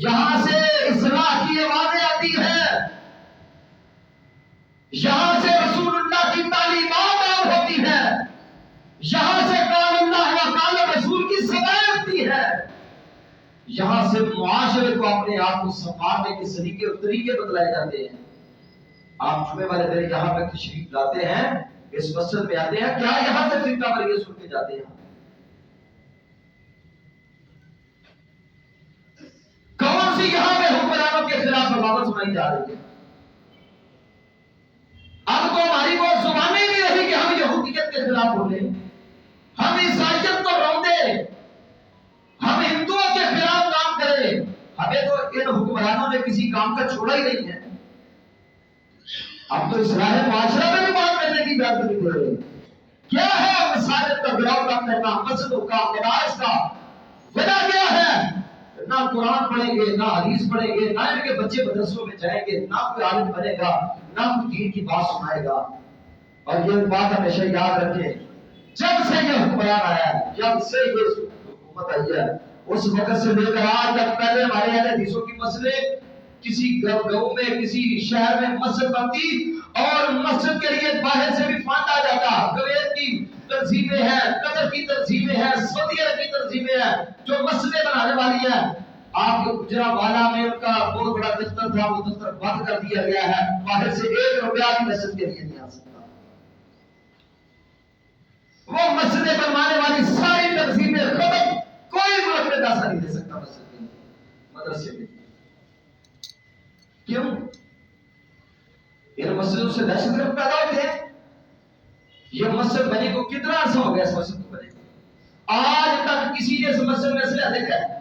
یہاں سے اصلاح کی آوازیں آتی ہیں، یہاں سے رسول اللہ کی تعلیمات عام ہوتی ہیں، یہاں سے قال اللہ و قال رسول کی صدائیں آتی ہے، یہاں سے معاشرے کو اپنے آپ کو سنبھالنے کے سلیقے اور طریقے بتلائے جاتے ہیں۔ آپ جمعے والے دن یہاں پہ تشریف لاتے ہیں، اس مسجد میں آتے ہیں، کیا یہاں سے فرقہ واریت سن کے جاتے ہیں؟ کون سی یہاں پہ حکمرانوں کے خلاف بغاوت سنائی جا رہی ہے؟ اب تو ہماری وہ زبانیں نہیں رہی کہ ہم یہودیت کے خلاف بولیں، ہم عیسائیت کو روندے، ہم ہندوؤں کے خلاف کام کریں، ہمیں تو ان حکمرانوں نے کسی کام کا چھوڑا ہی نہیں ہے۔ اب تو اصلاح معاشرہ میں بھی بات کرنے کی اجازت نہیں دے رہے۔ کیا ہے مساجد کا گراؤ کام کرنا، مسجدوں کا، مدارس کا؟ وجہ کیا ہے؟ نہ قرآن پڑھیں گے، نہ حدیث پڑھیں گے، نہ ان کے بچے مدرسوں میں جائیں گے، نہ کوئی عالم بنے گا، نہ کوئی دین کی بات سنائے گا۔ اور یہ بات ہمیشہ یاد رکھیں، جب سے یہ حکمران آیا ہے، جب سے یہ حکومت آئی ہے، اس وقت سے لے کر آج تک پہلے ہمارے اہل حدیثوں کی مسئلے کسی گاؤں میں، کسی شہر میں مسجد بنتی اور مسجد کے لیے باہر سے بھی فنڈ آ جاتا، کویت کی تنظیمیں ہیں، قطر کی تنظیمیں ہیں، سعودی عرب کی تنظیمیں ہیں جو مسجدیں بنانے والی ہیں۔ آپ کے گجرانوالہ میں ان کا بہت بڑا دفتر تھا، وہ دفتر بند کر دیا گیا ہے، باہر سے 1 روپیہ بھی مسجد کے لیے نہیں آ سکتا۔ وہ مسجدیں بنوانے والی ساری تنظیمیں ختم، کوئی ملک میں پیسہ نہیں دے سکتا مسجد کے لیے، مدرسے کے لیے۔ کیوں؟ ان مسجدوں سے دہشت گرد پیدا ہوتے ہیں۔ یہ مسجد بنے کو کتنا عرصہ ہو گیا؟ اس مسجد کو بنے آج تک کسی نے اس مسجد میں اسلحہ دیکھا ہے؟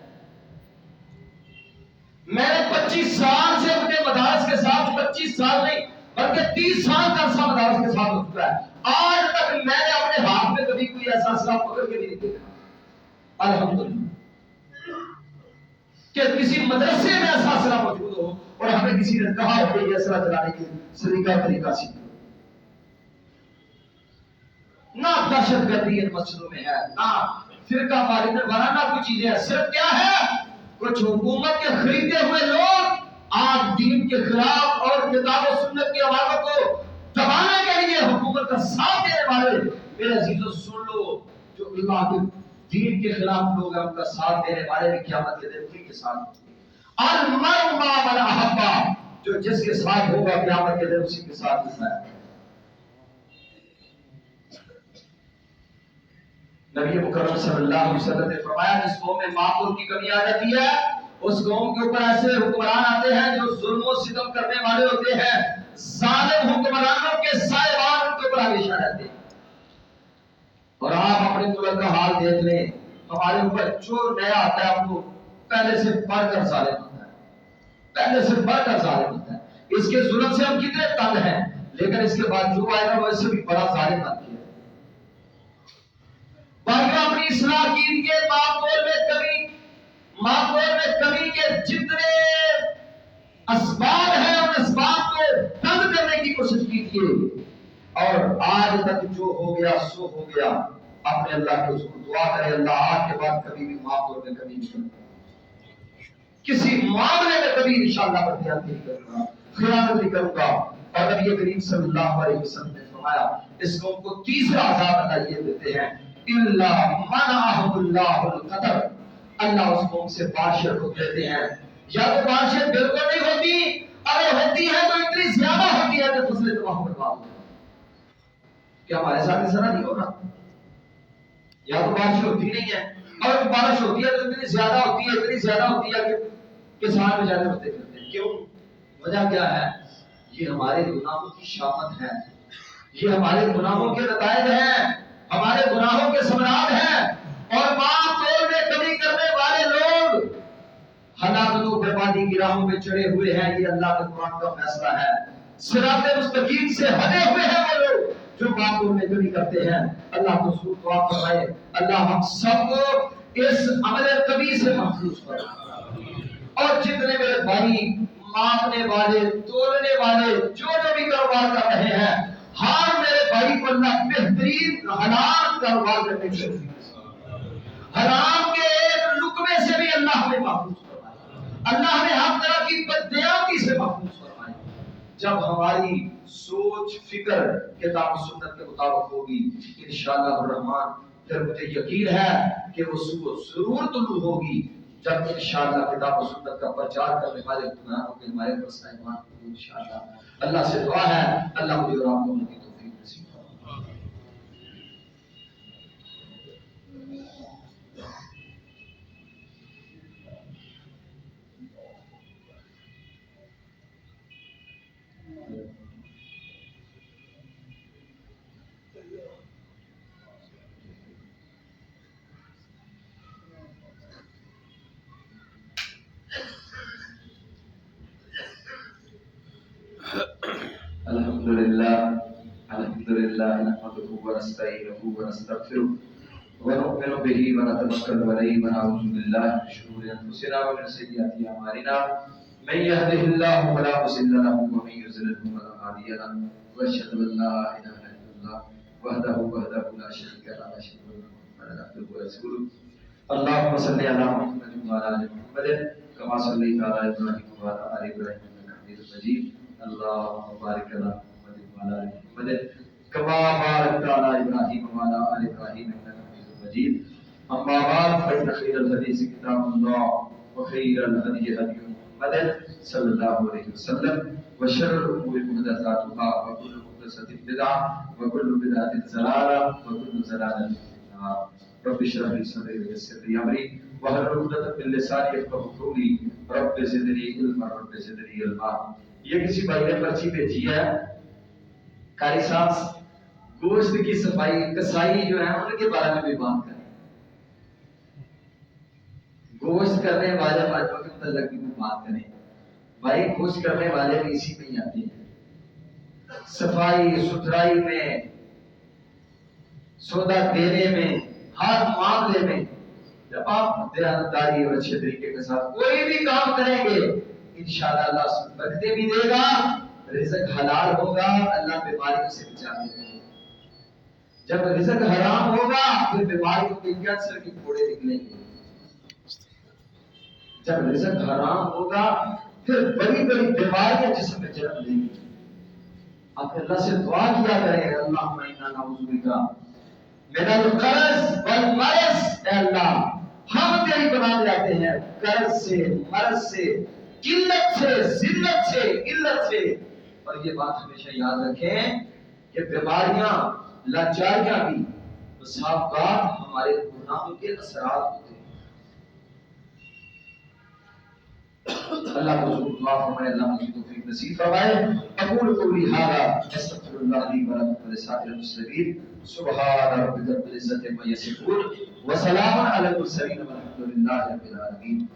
میں نے 25 سال سے اپنے مدارس کے ساتھ، 25 سال نہیں بلکہ 30 سال کا عرصہ مدارس کے ساتھ ہو چکا ہے، آج تک میں نے اپنے ہاتھ میں کبھی کوئی ایسا اسلحہ پکڑ کے بھی نہیں دیکھا الحمدللہ کہ کسی مدرسے میں ایسا اسلحہ موجود ہو اور ہمیں کسی نے کہا ہو کہ یہ اسلحہ چلانے کی طریقہ سیکھو۔ نہ دہشت گردی ان مسجدوں میں ہے، نہ فرقہ واریت وارانہ کوئی چیزیں ہیں، صرف کیا ہے؟ کچھ حکومت کے خریدے ہوئے لوگ آج دین کے خلاف اور کتاب و سنت کی آوازوں کو دبانے کے لیے حکومت کا ساتھ دینے والے، میرے عزیزو سن لو، جو اللہ کے دین کے خلاف لوگ ہیں ان کا ساتھ دینے والے بھی قیامت کے دن انہی کے ساتھ المرء مع من احب، جو جس کے ساتھ ہوگا قیامت کے دن اسی کے ساتھ ہوتا ہے۔ نبی مکرم صلی اللہ علیہ وسلم نے فرمایا جس قوم میں معقول کی کمی آ جاتی ہے اس قوم کے اوپر ایسے حکمران آتے ہیں جو ظلم و ستم کرنے والے ہوتے ہیں، ظالم حکمرانوں کے سائبان ان کے اوپر ہمیشہ رہتے ہیں۔ اور آپ اپنے ملک کا حال دیکھ لیں، ہمارے اوپر جو نیا آتا ہے وہ پہلے سے بڑھ کر ظالم ہوتا ہے، پہلے سے بڑھ کر ظالم ہوتا ہے۔ اس کے ظلم سے ہم کتنے تنگ ہیں، لیکن اس کے بعد جو آئے گا وہ اس سے بھی بڑا ظالم بن کے باقی اپنی اصلاح کیجیے۔ ماحول میں کمی کے جتنے اسباب ہیں ان اسباب کو بند کرنے کی کوشش کیجیے، اور آج تک جو ہو گیا سو ہو گیا، اپنے اللہ کے اس کو دعا کرے اللہ آج کے بعد کبھی بھی ماحول میں کمی نہیں کرتا، کسی معاملے میں کبھی انشاءاللہ بردیات نہیں کروں گا، خیانت نہیں کروں گا۔ اور نبی کریم صلی اللہ علیہ وسلم نے فرمایا اس قوم کو تیسرا عذاب اللہ یہ دیتے ہیں، الا منعهم اللہ القدر، اللہ اس قوم سے بارشیں روک دیتے ہیں، یا تو بارشیں بالکل نہیں ہوتی، اگر ہوتی ہے تو اتنی زیادہ ہوتی ہے کہ فصلیں تباہ برباد ہو۔ کیا ہمارے ساتھ ایسا نہیں ہو رہا؟ یا تو بارش ہوتی نہیں ہے، اور بارش ہوتی ہے تو اتنی زیادہ ہوتی ہے کہ کسان بیچارے ہوتے کرتے ہیں۔ کیوں؟ وجہ کیا ہے؟ یہ ہمارے گناہوں کی شامت ہے، یہ ہمارے گناہوں کے نتائج ہیں، ہمارے گناہوں کے ثمرات ہیں، اور باپ توڑ میں کمی کرنے والے لوگ ہلاکت و بربادی کی راہوں پہ چڑھے ہوئے ہیں۔ یہ اللہ کے قرآن کا فیصلہ ہے۔ صراط مستقیم سے ہٹے ہوئے ہیں وہ لوگ جو معقول میں کمی کرتے ہیں۔ اللہ کو ضرور دعا فرمائے اللہ ہم سب کو اس عمل کبھی سے محفوظ فرمائے، اور جتنے میرے بھائی مانگنے والے تولنے والے جو بھی کاروبار کر رہے ہیں، ہر میرے بھائی کو اللہ بہترین حلال کاروبار کرنے کی حرام کے ایک لقمے سے بھی اللہ ہمیں محفوظ فرمائے، اللہ ہمیں ہر طرح کی بددیاتی سے محفوظ فرمائے۔ جب ہماری سوچ فکر کتاب و سنت کے مطابق ہوگی انشاءاللہ الرحمن، پھر مجھے یقین ہے کہ وہ صبح ضرور طلوع ہوگی جب انشاءاللہ کتاب و سنت کا پرچار کرنے والے گناہوں کے ہمارے پاس ایمان ہوگی انشاءاللہ۔ اللہ سے دعا ہے اللہ مجھے اور آپ کو کی توفیق نصیب فرمائے۔ الحمدللہ نحمده ونستعینه ونستغفره ونؤمن به ونتوکل علیہ ونعوذ باللہ من شرور انفسنا ومن سیئات اعمالنا من يهده الله فلا مضل له ومن يضلل فلا هادي له واشهد ان لا اله الا الله وحده لا شريك له واشهد ان محمدا عبده ورسوله اللهم صل على محمد وعلى ال محمد كما صليت على ابراهيم وعلى ال ابراهيم انك حميد مجيد اللهم بارك على محمد وعلى ال محمد كما باركت على ابراهيم وعلى ال ابراهيم انك حميد مجيد اما بعد فان خير الحديث كتاب الله وخير الهدي هدي محمد صلى الله عليه وسلم وشر الامور محدثاتها وكل محدثه بدعه وكل بدعه ضلاله وكل ضلاله في النار رب اشرح لي صدري ويسر لي امري واحلل عقدة من لساني يفقهوا قولي رب زدني علما رب زدني علما۔ یہ کسی بھائی نے پرچی بھیجی ہے، قاری صاحب گوشت کی صفائی کسائی جو ہے ان کے بارے میں بھی بات کریں، گوشت کرنے والے بچوں کے متعلق بھی بات کریں۔ بھائی گوشت کرنے والے بھی اسی میں ہی آتے ہیں، صفائی ستھرائی میں، سودا دینے میں، ہر معاملے میں جب آپ دیانتداری اور اچھے طریقے کے ساتھ کوئی بھی کام کریں گے انشاءاللہ اللہ برکتیں بھی دے گا، رزق حلال ہوگا، اللہ بیماریوں سے بچا دے گا۔ جب رزق حرام ہوگا پھر بیماریوں کے کینسر کے پھوڑے نکلیں گے، جب رزق حرام ہوگا پھر بڑی بڑی بیماریاں جسم میں جنم لیں گی۔ آپ اللہ سے دعا کیا کریں اللہم انا نعوذ بک من القرض والمرض، اے اللہ ہم تیری پناہ میں آتے ہیں قرض سے، مرض سے، قلت سے، ذلت سے، علت سے۔ اور یہ بات ہمیشہ یاد رکھیں کہ بیماریاں لاچاریاں بھی مساوقات ہمارے گناہوں کے اثرات ہوتے ہیں۔ اللہ کو ضرور دعا فرمائے اللہ مجھے توفیق نصیب فرمائے۔ اقول قولی ھذا استغفر اللہ لی و لکم ولسائر المسلمین سبحان ربک رب العزۃ عما یصفون وسلام علی المرسلین والحمد للہ رب العالمین.